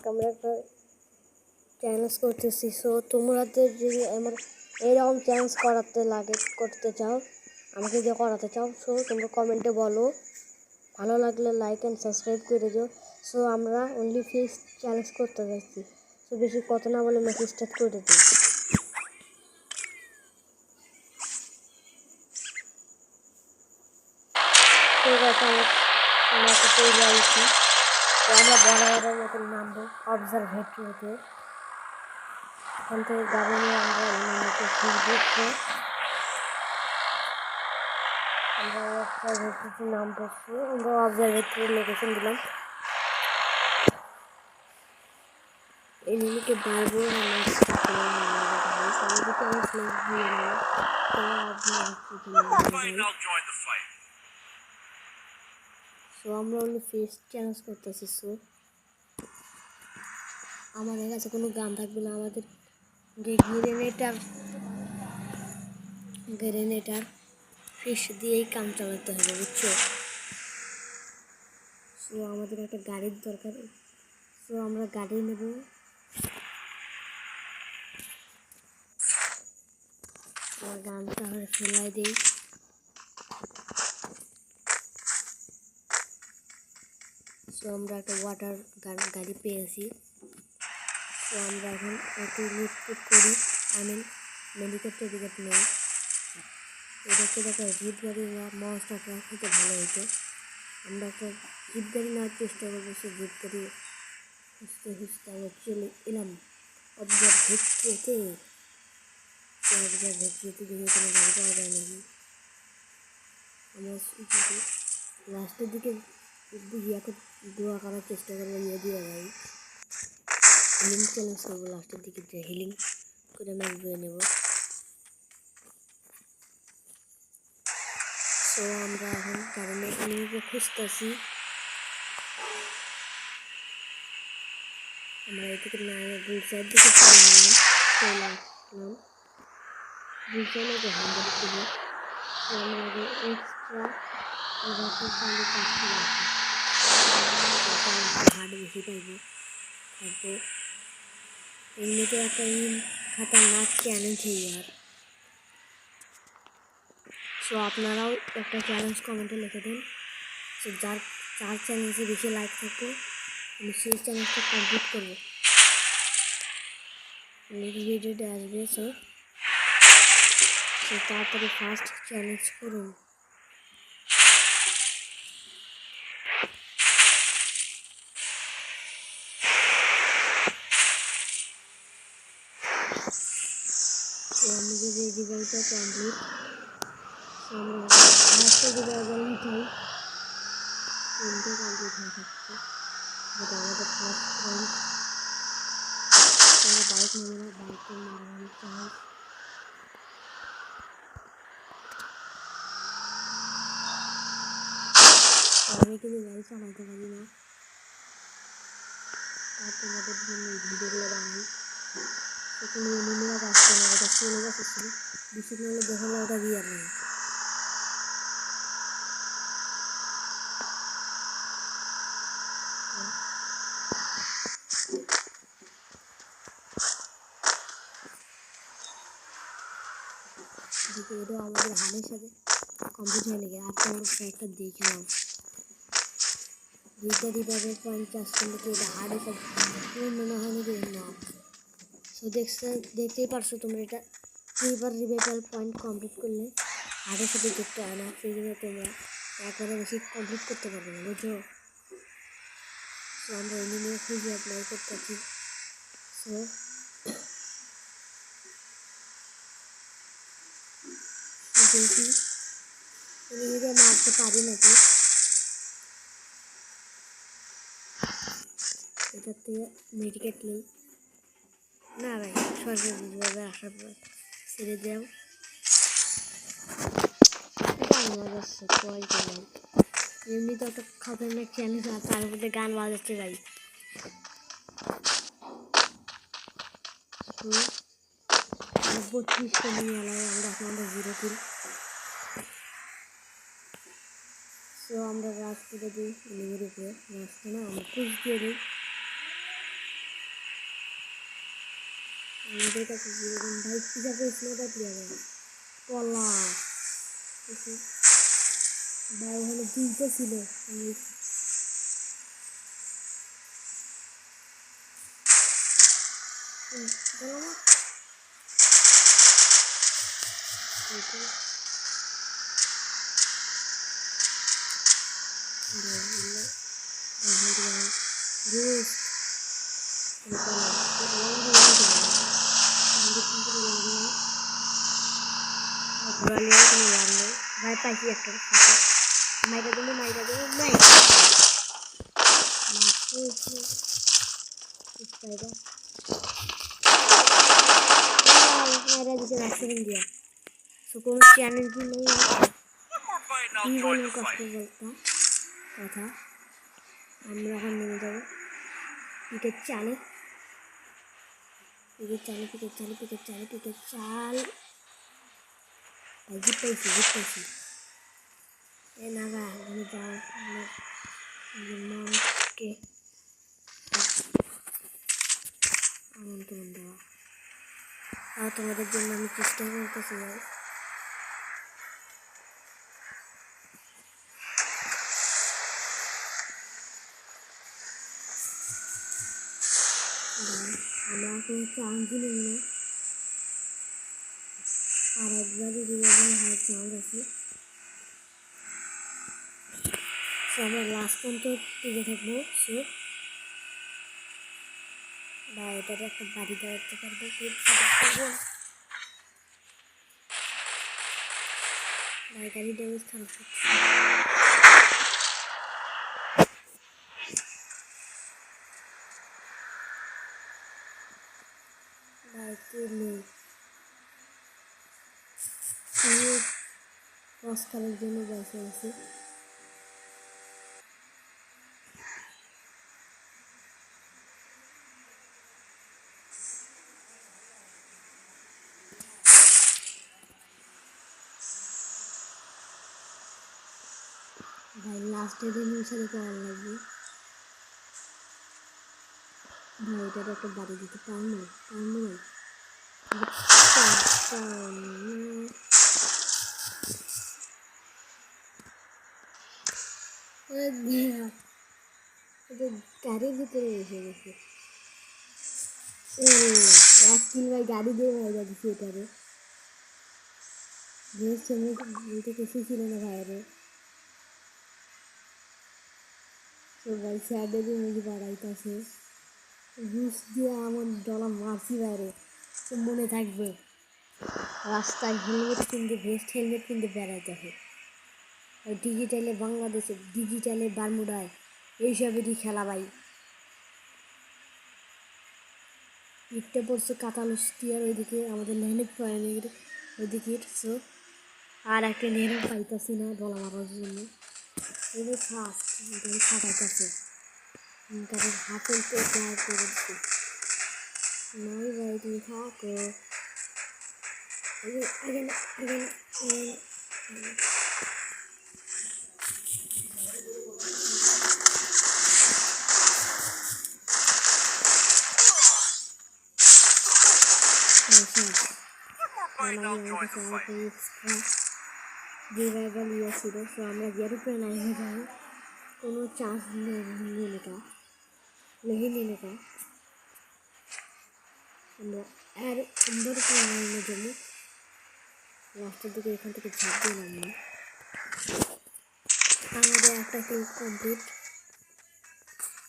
আজকে আমরা একটা চ্যালেঞ্জ করতেছি। সো তোমাদের যদি আমার এরকম চ্যালেঞ্জ করতে চাও, আমাকে দিয়ে করাতে চাও, সো তোমরা কমেন্টে বলো। ভালো লাগলে লাইক অ্যান্ড সাবস্ক্রাইব করে দিও। সো আমরা অনলি ফেস চ্যালেঞ্জ করতে যাচ্ছি। সো বেশি কথা না বলে ম্যাচ স্টার্ট করে দিই। ঠিক আছে, আমরা তো তৈরি আছি। তো আমরা বরাবরের মতন নামবো অবজারভেটরিতে। এখান থেকে গাড়ি নিয়ে আমরা ঘুরবো। আমরা অবজারভেটরিতে নাম পড়ছি। আমরা অবজারভেটরির লোকেশন দিলাম। এনিমিকে মারবো। সো আমরা অনলি ফেস চ্যালেঞ্জ করতেছি। সো আমাদের কাছে কোনো গান থাকবে না, আমাদের গ্রেনেটার ফিশ দিয়েই কাম চালাতে হবে, বুঝছো? সো আমাদের একটা গাড়ির দরকার। সো আমরা গাড়ি নেব। গান তাহলে ফেলাই দিই। সো আমরা একটা ওয়াটার গাড়ি পেয়েছি। তো আমরা এখন একটু লুটপুট করি। মেডিকেট নেই। এটাকে দেখো জিপ গাড়ি বা মনস্টার ট্রাক হতে ভালো হইতো। আমরা একটা জিপ গাড়ি নেওয়ার চেষ্টা করবো। সে জিপ গাড়ি খুঁজতে আমরা চলে এলাম অবজারভেটরিতে। দেখে কোনো গাড়ি পাওয়া যায় নাকি। আমরা লাস্টের দিকে দোয়া করার চেষ্টা করবো, দিয়ে ভাই হিলিং চ্যালেঞ্জ করবো। লাস্টের দিকে যে হিলিং করে ম্যাচ বয়ে নেব। তো আমরা এখন কারণে এনিমিকে খুঁজতেছি। আমরা এদিকে না বুলসার দিকে চললাম বুলসানে যে হান্ড্রেড ছিল। তো আমরা আগে এক্সট্রা হার্ড বেশি পাইব থাকবো। এমনিতে একটা খাতারনাক চ্যালেঞ্জ হয়ে আর। সো আপনারাও একটা চ্যালেঞ্জ কমেন্টে লিখে দিন। সো যার চ্যালেঞ্জে বেশি লাইক থাকবে আমি সেই চ্যালেঞ্জটা কমপ্লিট করবো। নেক্সট ভিডিওতে আসবে। সো তাড়াতাড়ি ফার্স্ট চ্যালেঞ্জ করুন। আমাদের এই রিভাইভটা কমপ্লিট। আমরা ফার্স্টে রিভাইভাল নিতাম, তিনটে কমপ্লিট হয়ে থাকতো। যেটা আমাদের ফার্স্ট পয়েন্ট। আমরা বাইক নেবে না, বাইকে মারামারি চাই। আমি কিন্তু গাড়ি চালাতে পারি না, আর তোমাদের জন্য এই ভিডিওগুলো বানাই। কোনো এনিমিরা আসছে না, ওটা চলে গেছিল। বিশেষ করে দেখা যায় ওটা রিয়ার নেই। এটাও আমাদের হারের সাথে কমপ্লিট হয়ে লেগে। আর তো আমরা একটা দেখলাম দুইটা রিভাইভে 50 কিন্তু এটা হারের সাথে মনে হয় নাকি না। সো দেখতেই পারছো তোমরা, এটা দুইবার রিভাইভাল পয়েন্ট কমপ্লিট করলে হারের সাথে যুক্ত হয় না। সেই জন্য তোমরা একবারে বেশি কমপ্লিট করতে পারবে না, বুঝছো? সো আমরা এনিমি খুঁজে অ্যাপ্লাই করতেছি। সো দেখি এনিমিকে মারতে পারি নাকি। এটার থেকে মেডিকেট নেই না ভাই, সরকারিভাবে আসার পর ছেড়ে দেও। এমনি তো একটা খতরনাক চ্যালেঞ্জ আর তার মধ্যে গান বাজাচ্ছে ভাই। তো 32টা নিয়ে এলাই আমরা এখন 0 কিল। সো আমরা রাশ করে দিই এনিমির উপরে। রাশটা না আমরা পুশ দিয়ে দিই। আমাদের কাছে যেরকম ভাই পূজা করে স্নাইপার প্লেয়ার পলা ভাই ওখানে দুইটা ছিল আমি বলো না ভাই পাইছি একটা মাইরা দেবো নাই মাইরা দিতে রাখছিলেন দিয়া তো কোনো চ্যালেঞ্জ নেই কি বলবো কষ্ট বলতাম কথা আমরা এখন নেমে যাবো পিকের চালে চাল জিত পাইছি এ নাগা আমি যাওয়ার মাকে আমন্ত্রণ দেওয়া আর তোমাদের জন্য আমি চেষ্টা করতেছি ভাই আমরা এখন চান্স নেব না আর একবারই হার চান্স আছে আমরা লাস্ট পর্যন্ত টিকে থাকবো সে বা এটার একটা বাড়ি দাঁড়াতে পারবো গাড়ি ড্যামেজ খারাপ হচ্ছে অস্কারের জন্য বেঁচে আছে ভাই লাস্টের দিন সাথে করার লাগবে ভাই এটার একটা বাড়ি দিতে পারবো গাড়ির ভিতরে এসে গেছে এক কিল ভাই গাড়ি দিয়ে মারা দিচ্ছি এটারে বলতে কিছু ছিল না ভাইরে তো ভাই স্যাডেরই মুখে বাড়াইতেছে ঘুষ দিয়ে আমার ডলা মারছি বাইরে তো মনে থাকবে রাস্তায় হেলমেট কিনতে ভেস্ট হেলমেট কিনতে বেড়াইতেছে ডিজিটালে বাংলাদেশে ডিজিটালে বারমুডায় এইসবেরই খেলা ভাই ইটটা পড়ছে কাতালুস্তিয়ার ওইদিকে আমাদের নেহনেক পয়েন্টের ওইদিকে সো আর একটা নেহনেক পাইতেছি না ডলা মারার জন্য এবার ফার্স্ট এটাকে খাটাইতেছে তাদের হাতের পেটে করে দিচ্ছে নাই ভাই তুমি থাকো আগে না রিভাইভাল ইয়ে ছিল সো আমরা এরোপ্লেন আইনে যাই কোনো চান্স নেই का नहीं लेने का আমরা আর সুন্দর করে আইনে যাবো লাস্টের দিকে এখান থেকে ঝাঁপ দিলাম না আমাদের একটা কিল কমপ্লিট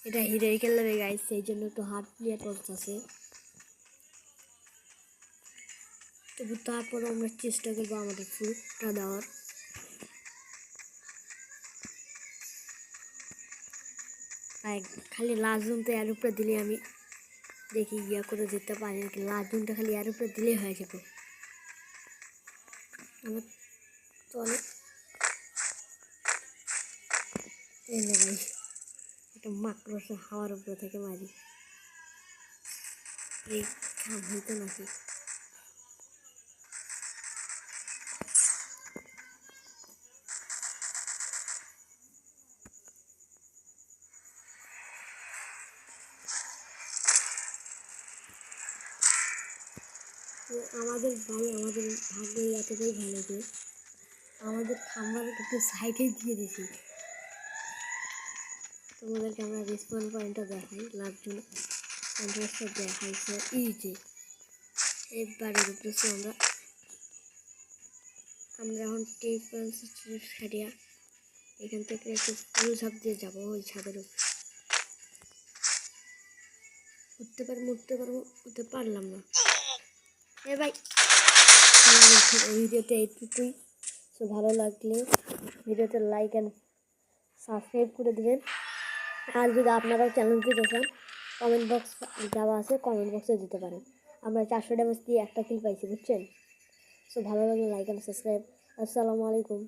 এটা হিরোইক্যাল লেভে গাইস সেই জন্য একটু হার্ড প্লেয়ার করতেছে তবু তারপর আমরা চেষ্টা করবো আমাদের ফুটটা দেওয়ার খালি লাস্ট জুনটা এর উপরে দিলে আমি দেখি ইয়া করে দিতে পারি নাকি লাস্ট জুনটা খালি এর উপরে দিলে হয়ে যাবে আমার তো অনেক ভাই একটা মাকড়সা হাওয়ার উপরে থেকে মারি এই খাম হইতো নাকি তো আমাদের ভাগ্য এতটাই ভালো যে আমাদের খাম্বার একটু সাইডে দিয়ে দিয়েছি। তোমাদেরকে আমরা রেসপন্স পয়েন্টটা দেখাই, লাভজনক পয়েন্টটা দেখাইছে এই যে এবারে দেখতেছি আমরা এখন টিপস ছাড়িয়া এখান থেকে একটু ফুল ঝাপ দিয়ে যাবো ওই ছাদের উপরে। উঠতে পারলাম না। এ ভাই ভিডিওতে এইটুকুই। তো ভালো লাগলে ভিডিওতে লাইক অ্যান্ড সাবস্ক্রাইব করে দেবেন। আর যদি আপনারাও চ্যানেল দিতে চান কমেন্ট বক্স দেওয়া আছে, কমেন্ট বক্সে দিতে পারেন। আমরা 400 ড্যামেজ দিয়ে একটা কিল পাইছি, বুঝছেন? সো ভালো লাগলে লাইক অ্যান্ড সাবস্ক্রাইব। আসসালামু আলাইকুম।